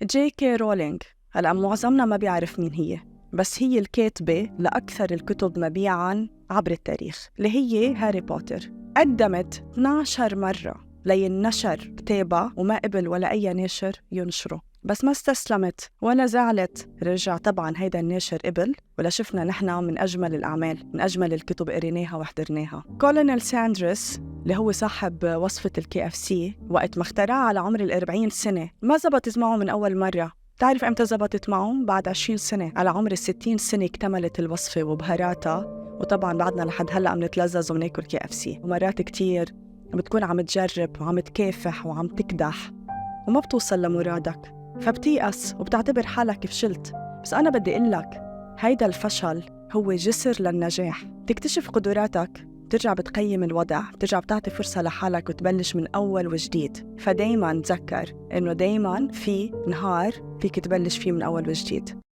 جي كي رولينج. هلأ معظمنا ما بيعرف مين هي، بس هي الكاتبة لأكثر الكتب مبيعاً عبر التاريخ اللي هي هاري بوتر. قدمت 12 مرة لينشر كتابها وما قبل ولا أي ناشر ينشره، بس ما استسلمت ولا زعلت. رجع طبعاً هيدا الناشر قبل، ولا شفنا نحن من أجمل الأعمال، من أجمل الكتب قريناها وحضرناها. كولونيل ساندرس اللي هو صاحب وصفة KFC، وقت ما اخترعها على عمر 40 سنة ما زبطت معه من أول مرة. تعرف امتى زبطت معه؟ بعد 20 سنة، على عمر 60 سنة اكتملت الوصفة وبهاراتها. وطبعاً بعدنا لحد هلأ منتلذذ وناكل KFC، ومرات كتير بتكون عم تجرب وعم تكافح وعم تكدح وما بتوصل لمرادك، فبتيأس وبتعتبر حالك فشلت. بس أنا بدي أقلك هيدا الفشل هو جسر للنجاح. تكتشف قدراتك، بترجع بتقيم الوضع، بترجع بتعطي فرصة لحالك وتبلش من أول وجديد. فدايماً تذكر إنه دايماً في نهار فيك تبلش فيه من أول وجديد.